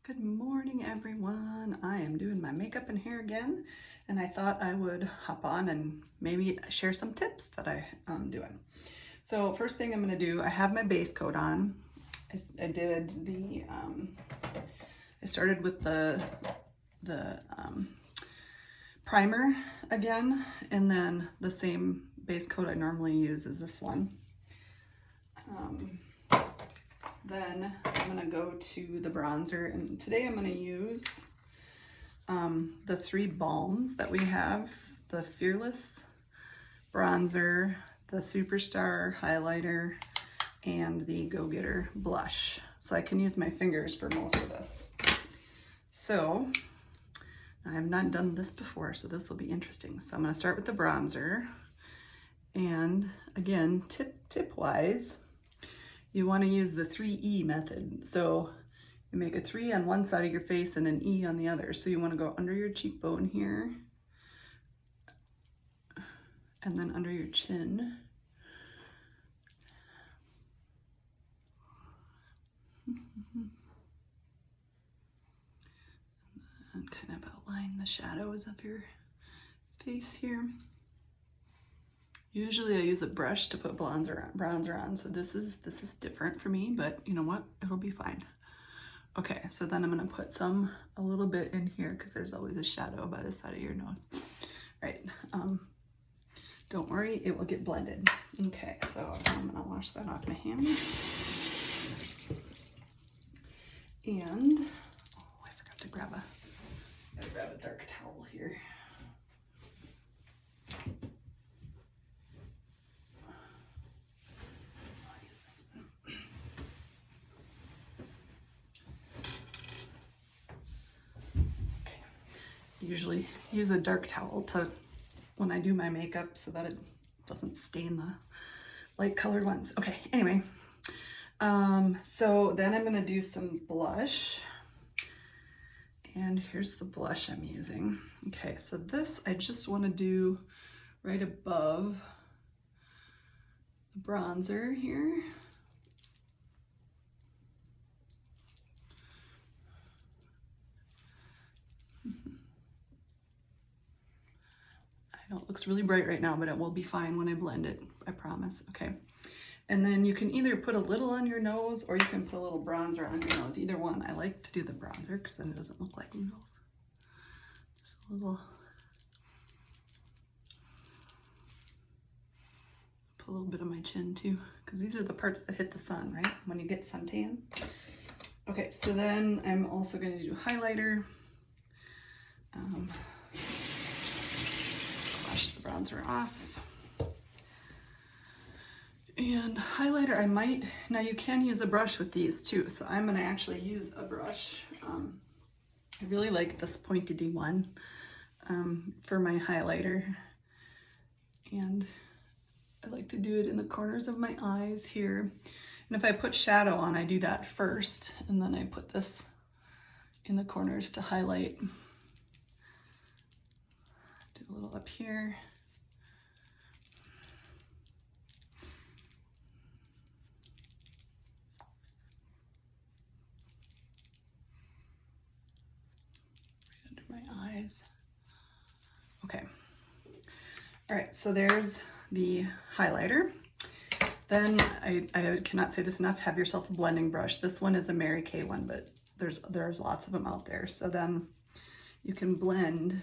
Good morning, everyone. I am doing my makeup and hair again, and I thought I would hop on and maybe share some tips that I'm doing. So first thing I'm gonna do, I have my base coat on. I did the, I started with the primer again, and then the same base coat I normally use is this one. Then I'm gonna go to the bronzer, and today I'm gonna use the 3 balms that we have, the Fearless bronzer, the Superstar highlighter, and the Go Getter blush. So I can use my fingers for most of this. So I have not done this before, so this will be interesting. So I'm gonna start with the bronzer, and again, tip wise, you want to use the 3E method. So you make a 3 on one side of your face and an E on the other. So you want to go under your cheekbone here, and then under your chin. And kind of outline the shadows of your face here. Usually I use a brush to put bronzer on, so this is different for me, but you know what? It'll be fine. Okay, so then I'm gonna put a little bit in here because there's always a shadow by the side of your nose. Right, don't worry, it will get blended. Okay, so I'm gonna wash that off my hand. And, oh, I forgot to grab a dark towel here. Usually use a dark towel when I do my makeup so that it doesn't stain the light colored ones. Okay, anyway, so then I'm gonna do some blush, and here's the blush I'm using. Okay, so this I just want to do right above the bronzer here. I know it looks really bright right now, but it will be fine when I blend it, I promise. Okay, and then you can either put a little on your nose or you can put a little bronzer on your nose. Either one. I like to do the bronzer because then it doesn't look like Rudolph. Just a little. Put a little bit on my chin too, because these are the parts that hit the sun, right? When you get suntan. Okay, so then I'm also going to do highlighter. Wash the bronzer off. And highlighter, I might, now you can use a brush with these too, so I'm going to actually use a brush. I really like this pointed one for my highlighter. And I like to do it in the corners of my eyes here. And if I put shadow on, I do that first, and then I put this in the corners to highlight. Do a little up here. Right under my eyes. Okay. All right, so there's the highlighter. Then I cannot say this enough, have yourself a blending brush. This one is a Mary Kay one, but there's lots of them out there. So then you can blend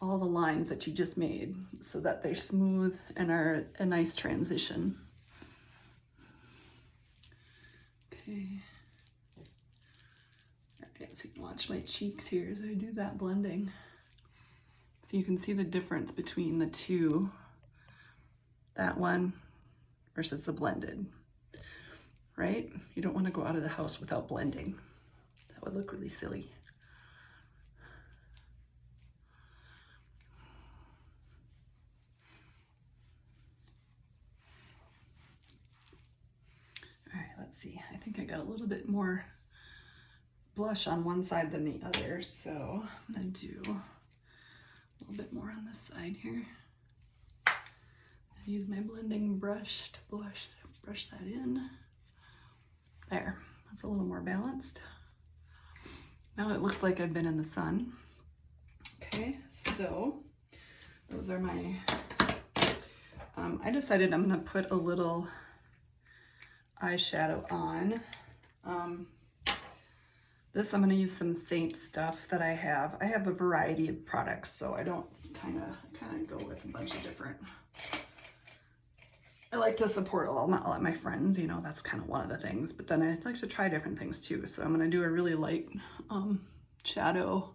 all the lines that you just made so that they're smooth and are a nice transition. Okay. All right, so you can watch my cheeks here as I do that blending. So you can see the difference between the two, that one versus the blended, right? You don't want to go out of the house without blending. That would look really silly. All right, let's see. I think I got a little bit more blush on one side than the other, so I'm gonna do a little bit more on this side here. I use my blending brush to brush that in. There, that's a little more balanced. Now it looks like I've been in the sun. Okay, so those are my, I decided I'm gonna put a little eyeshadow on. This, I'm gonna use some Saint stuff that I have. I have a variety of products, so I don't kind of go with a bunch of different. I like to support all my friends, you know, that's kind of one of the things, but then I like to try different things too. So I'm gonna do a really light shadow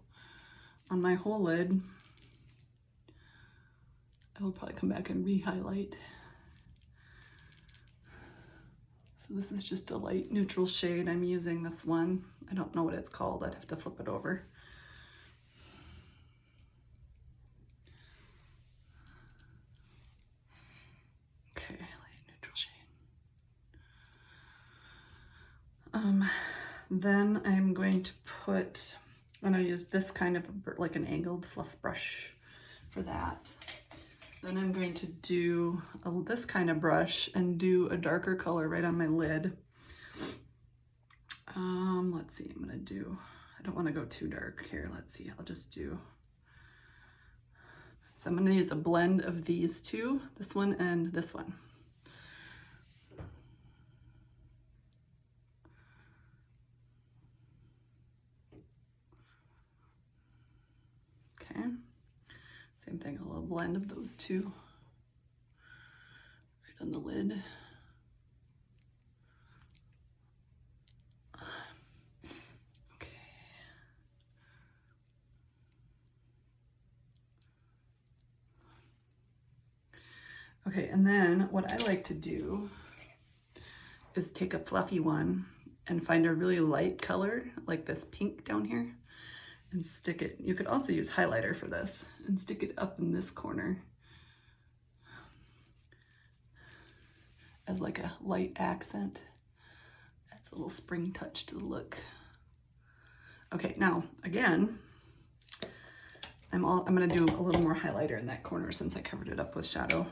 on my whole lid. I will probably come back and re-highlight. So this is just a light neutral shade. I'm using this one. I don't know what it's called. I'd have to flip it over. Okay, light neutral shade. Then I'm going to put, I'm gonna use this kind of like an angled fluff brush for that. Then I'm going to do this kind of brush and do a darker color right on my lid. Let's see, I'm gonna do, I don't wanna go too dark here. Let's see, I'll just do, so I'm gonna use a blend of these two, this one and this one. Okay, same thing, a little blend of those two right on the lid. Okay, and then what I like to do is take a fluffy one and find a really light color, like this pink down here, and stick it. You could also use highlighter for this and stick it up in this corner as like a light accent. That's a little spring touch to the look. Okay, now again, I'm gonna do a little more highlighter in that corner since I covered it up with shadow.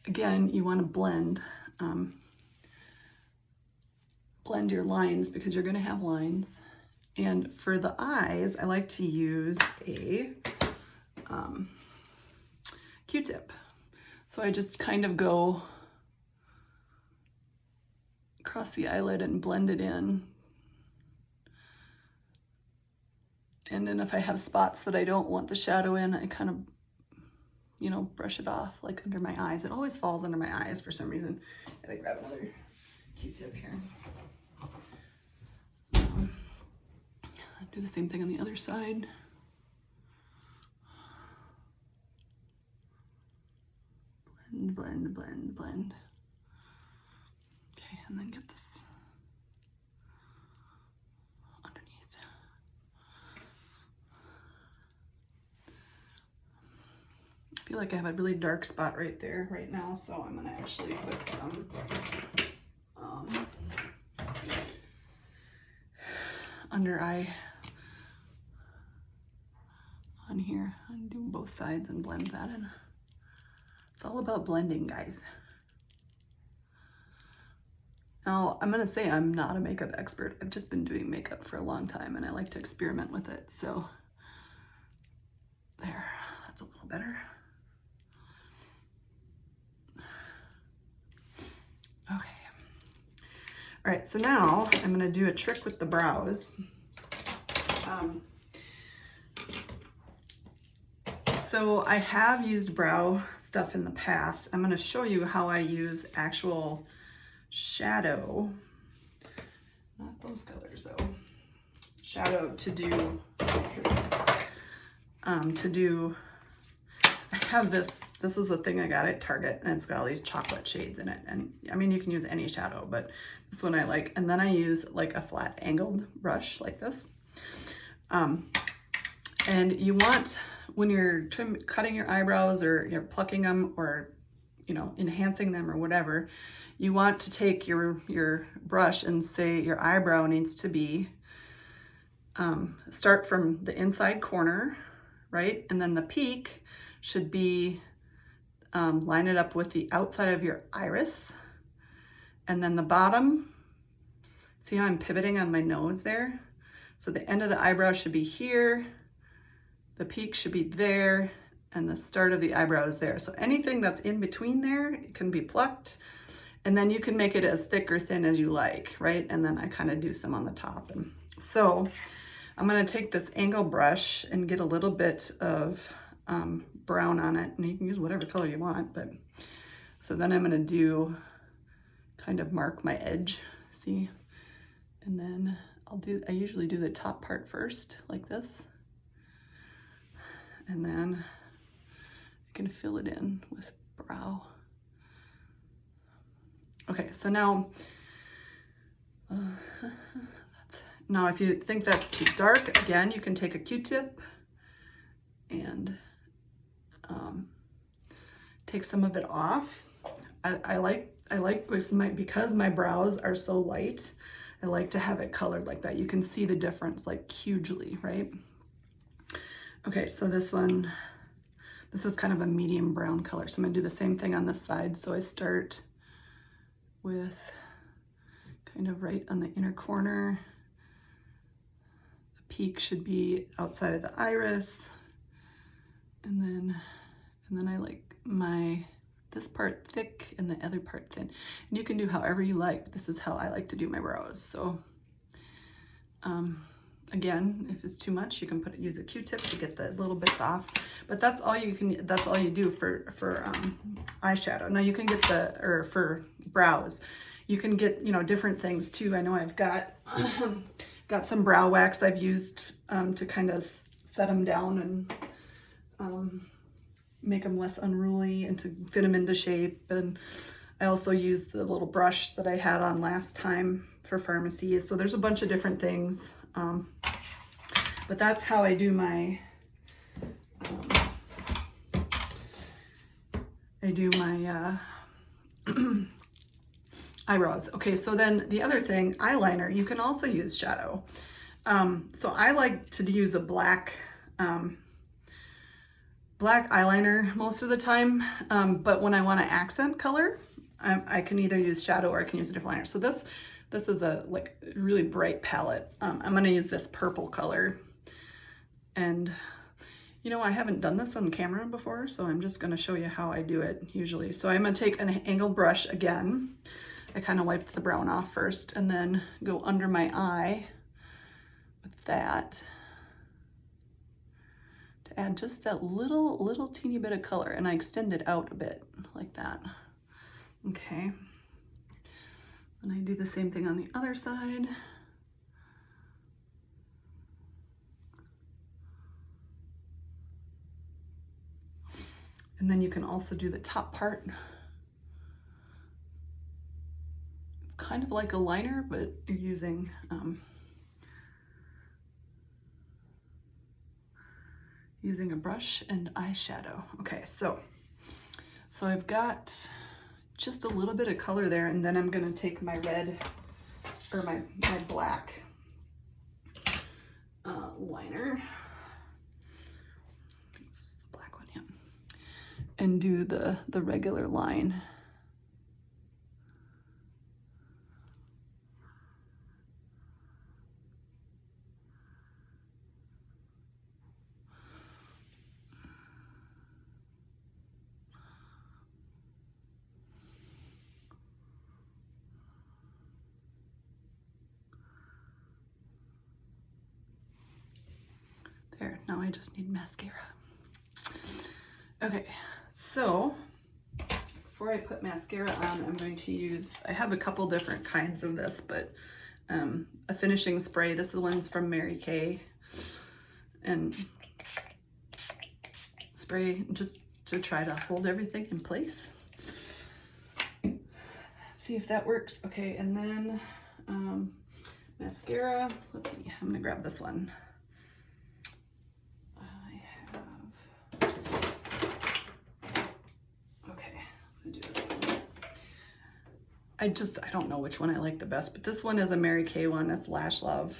Again, you want to blend your lines because you're going to have lines. And for the eyes, I like to use a Q-tip. So I just kind of go across the eyelid and blend it in. And then if I have spots that I don't want the shadow in, I kind of, you know, brush it off like under my eyes. It always falls under my eyes for some reason. Gotta grab another Q-tip here. Do the same thing on the other side. Blend, blend, blend, blend. Okay, and then get this underneath. I feel like I have a really dark spot right there right now, so I'm gonna actually put some under eye on here. I'm doing both sides and blend that in. It's all about blending, guys. Now, I'm gonna say I'm not a makeup expert. I've just been doing makeup for a long time and I like to experiment with it, so there, that's a little better. Okay. All right, so now I'm gonna do a trick with the brows. So I have used brow stuff in the past. I'm gonna show you how I use actual shadow, not those colors though, shadow to do, I have this is the thing I got at Target and it's got all these chocolate shades in it. And I mean, you can use any shadow, but this one I like. And then I use like a flat angled brush like this. And you want, when you're cutting your eyebrows or you're plucking them or, you know, enhancing them or whatever, you want to take your brush and say your eyebrow needs to be, start from the inside corner, right? And then the peak should be, line it up with the outside of your iris. And then the bottom See how I'm pivoting on my nose there? So the end of the eyebrow should be here, the peak should be there, and the start of the eyebrow is there. So anything that's in between there can be plucked, and then you can make it as thick or thin as you like, right? And then I kind of do some on the top. And so I'm gonna take this angle brush and get a little bit of brown on it, and you can use whatever color you want, but so then I'm gonna do kind of mark my edge, see? And then I usually do the top part first, like this. And then I can fill it in with brow. Okay, so now, now if you think that's too dark, again, you can take a Q-tip and take some of it off. I like because my brows are so light, I like to have it colored like that. You can see the difference like hugely, right? Okay, so this is kind of a medium brown color. So I'm gonna do the same thing on this side. So I start with kind of right on the inner corner. The peak should be outside of the iris. And then I like this part thick and the other part thin. And you can do however you like. This is how I like to do my brows. So again, if it's too much, you can use a Q-tip to get the little bits off. But that's all you do for eyeshadow. Now you can get for brows, you can get, you know, different things too. I know I've got got some brow wax I've used to kind of set them down and make them less unruly and to fit them into shape. And I also used the little brush that I had on last time for pharmacy. So there's a bunch of different things. But that's how I do my eyebrows. Okay, so then the other thing, eyeliner, you can also use shadow. So I like to use a black eyeliner most of the time, but when I want to accent color, I can either use shadow or I can use a different liner. So this is a like really bright palette. I'm gonna use this purple color, and you know, I haven't done this on camera before, so I'm just gonna show you how I do it usually. So I'm gonna take an angled brush again. I kind of wiped the brown off first and then go under my eye with that to add just that little teeny bit of color, and I extend it out a bit like that. Okay. And I do the same thing on the other side. And then you can also do the top part. It's kind of like a liner, but you're using using a brush and eyeshadow. Okay, so I've got just a little bit of color there, and then I'm gonna take my red or my black liner. This is the black one, yeah. And do the regular line. There, now I just need mascara. Okay, so before I put mascara on, I'm going to use, I have a couple different kinds of this, but a finishing spray. This is the one's from Mary Kay. And spray just to try to hold everything in place. See if that works. Okay, and then mascara. Let's see, I'm gonna grab this one. I don't know which one I like the best, but this one is a Mary Kay one. It's Lash Love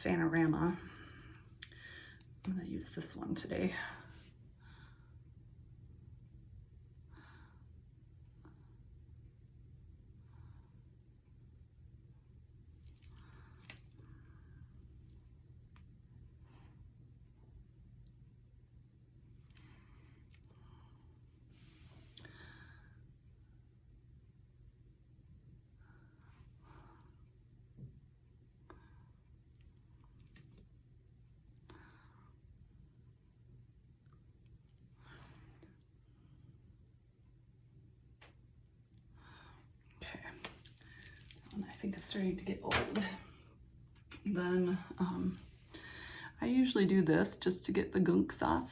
Fanorama. I'm gonna use this one today. think it's starting to get old. Then I usually do this just to get the gunks off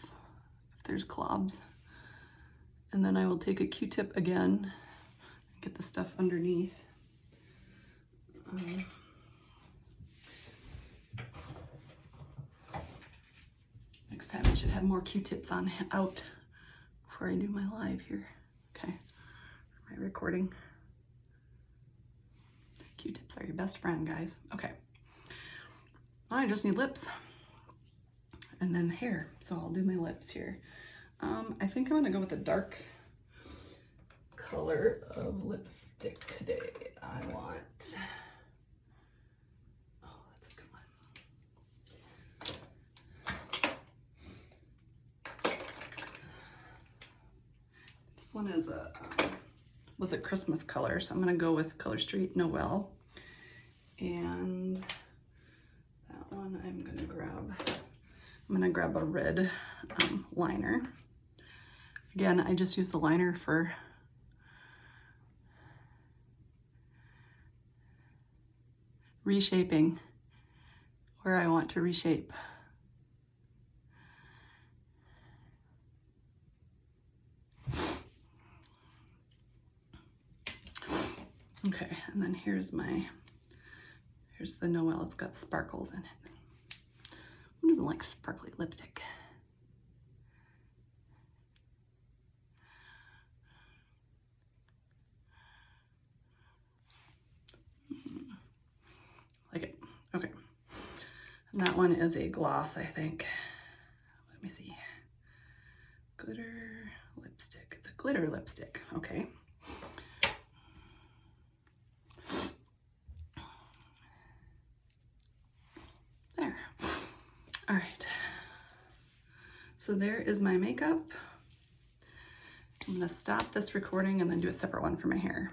if there's clobs. And then I will take a Q-tip again, get the stuff underneath. Next time I should have more Q-tips on out before I do my live here. Okay, am I recording? Q-tips are your best friend, guys. Okay, I just need lips and then hair, so I'll do my lips here. I think I'm gonna go with a dark color of lipstick today. I want, oh, that's a good one. This one is a, was a Christmas color, so I'm gonna go with Color Street Noel. And that one I'm gonna grab a red liner. Again, I just use the liner for reshaping where I want to reshape. Okay, and then here's the Noel. It's got sparkles in it. Who doesn't like sparkly lipstick? Like it. Okay. And that one is a gloss, I think. Let me see. Glitter lipstick. It's a glitter lipstick. Okay. There. All right. So there is my makeup. I'm gonna stop this recording and then do a separate one for my hair.